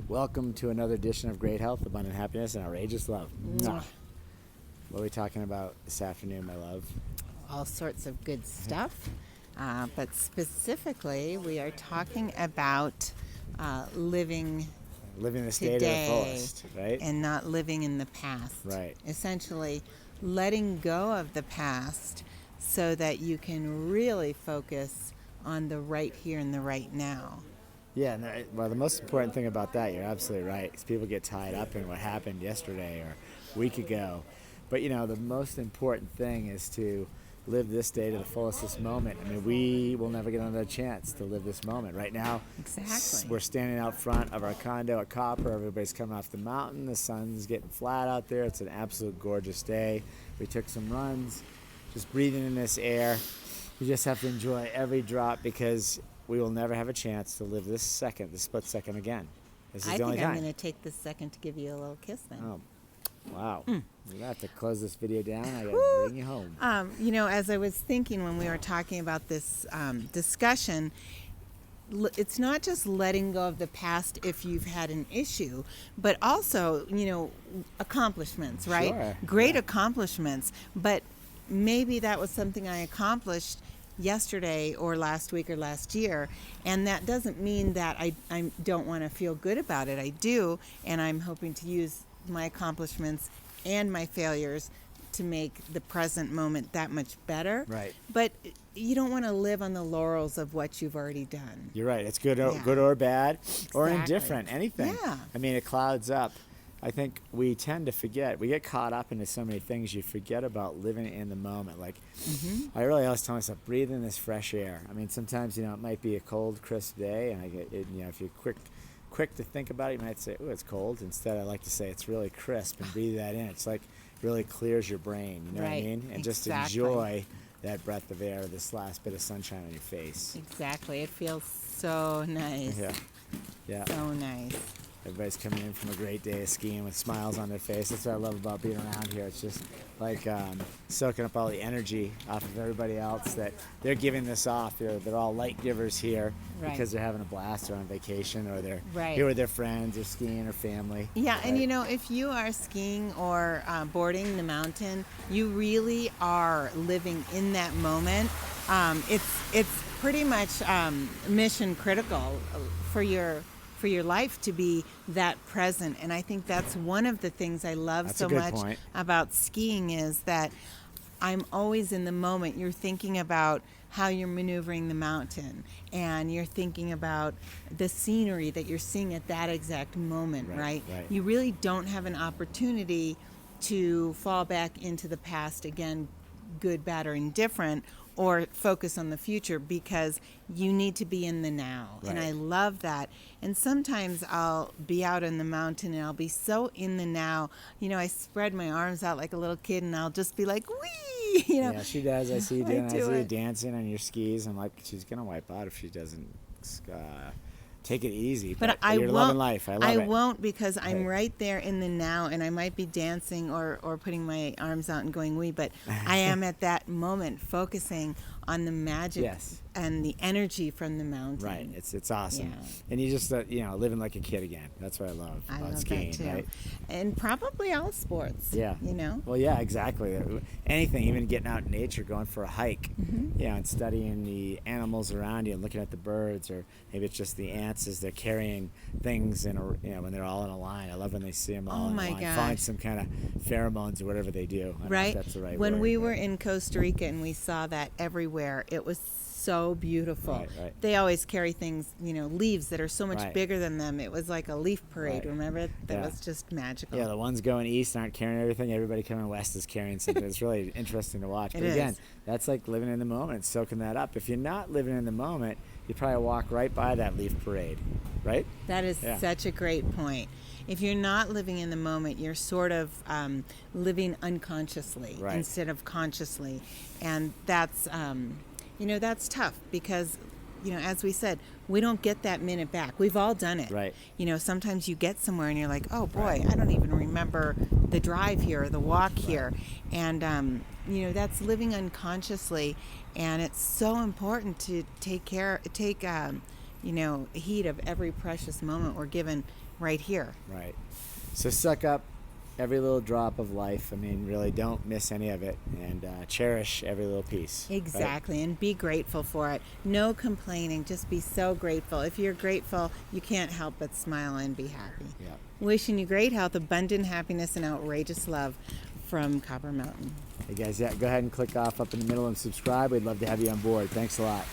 Welcome to another edition of Great Health, Abundant Happiness, and Outrageous Love. Mwah. What are we talking about this afternoon, my love? All sorts of good stuff, but specifically we are talking about living the state today of the fullest, right? and not living in the past. Right. Essentially letting go of the past so that you can really focus on the right here and the right now. Yeah, well, the most important thing about that, you're absolutely right, is people get tied up in what happened yesterday or a week ago. But, the most important thing is to live this day to the fullest, this moment. I mean, we will never get another chance to live this moment. Right now, Exactly. we're standing out front of our condo at Copper. Everybody's coming off the mountain. The sun's getting flat out there. It's an absolute gorgeous day. We took some runs, just breathing in this air. We just have to enjoy every drop because we will never have a chance to live this split second again. This is I the only think I'm time. going to take this second to give you a little kiss then. Oh, wow. You have to close this video down. I got to bring you home. As I was thinking when we were talking about this discussion, it's not just letting go of the past if you've had an issue, but also, accomplishments, right? Sure. Great accomplishments. But maybe that was something I accomplished yesterday or last week or last year, and that doesn't mean that I don't want to feel good about it. I do, and I'm hoping to use my accomplishments and my failures to make the present moment that much better. Right. But you don't want to live on the laurels of what you've already done. You're right. It's good or, Yeah. good or bad or Exactly. indifferent, anything. Yeah. I mean, it clouds up. I think we tend to forget. We get caught up into so many things. You forget about living in the moment. Like, I really always tell myself, breathe in this fresh air. I mean, sometimes, it might be a cold, crisp day, and if you're quick to think about it, you might say, "Oh, it's cold." Instead, I like to say it's really crisp and breathe that in. It's like really clears your brain. You know what I Right. mean? And just Exactly. enjoy that breath of air, this last bit of sunshine on your face. Exactly. It feels so nice. Yeah. So nice. Everybody's coming in from a great day of skiing with smiles on their face. That's what I love about being around here. It's just like soaking up all the energy off of everybody else that they're giving this off. They're all light givers here Right. because they're having a blast or on vacation or they're Right. here with their friends or skiing or family. Yeah, right? and if you are skiing or boarding the mountain, you really are living in that moment. It's pretty much mission critical for your life to be that present, and I think that's one of the things I love That's so a good much point. about skiing is that I'm always in the moment. You're thinking about how you're maneuvering the mountain, and you're thinking about the scenery that you're seeing at that exact moment, right? Right. You really don't have an opportunity to fall back into the past again, good, bad, or indifferent, or focus on the future, because you need to be in the now. Right. And I love that. And sometimes I'll be out on the mountain and I'll be so in the now. I spread my arms out like a little kid and I'll just be like, wee! Yeah, she does. I see you doing. I do see you it. dancing on your skis. I'm like, she's gonna wipe out if she doesn't take it easy. But I you're won't. loving life. I love it. won't, because I'm Right. right there in the now, and I might be dancing or putting my arms out and going wee, but I am at that moment focusing on the magic Yes. and the energy from the mountain. Right, it's awesome, Yeah. and you just living like a kid again. That's what I love I about love skiing, that too. right? And probably all sports. Yeah. Well, yeah, exactly. Anything, even getting out in nature, going for a hike, and studying the animals around you and looking at the birds, or maybe it's just the ants as they're carrying things when they're all in a line. I love when they see them all Oh in my a line. gosh. Find some kind of pheromones or whatever they do. I don't know if Right? that's the right when word, we but- were in Costa Rica and we saw that everywhere, it was so beautiful. Right. They always carry things, leaves that are so much Right. bigger than them. It was like a leaf parade, Right. remember? That Yeah. was just magical. Yeah, the ones going east aren't carrying everything. Everybody coming west is carrying something. It's really interesting to watch. But It again, is. that's like living in the moment, soaking that up. If you're not living in the moment, you probably walk right by that leaf parade, right? That is Yeah. such a great point. If you're not living in the moment, you're sort of living unconsciously Right. instead of consciously. And that's tough because, as we said, we don't get that minute back. We've all done it. Right. Sometimes you get somewhere and you're like, oh boy, I don't even remember the drive here or the walk here. And, that's living unconsciously. And it's so important to take heat of every precious moment we're given right here. Right. So suck up every little drop of life. I mean, really don't miss any of it, and cherish every little piece. Exactly, right? And be grateful for it. No complaining, just be so grateful. If you're grateful, you can't help but smile and be happy. Yeah. Wishing you great health, abundant happiness, and outrageous love from Copper Mountain. Hey guys, yeah, go ahead and click off up in the middle and subscribe. We'd love to have you on board. Thanks a lot.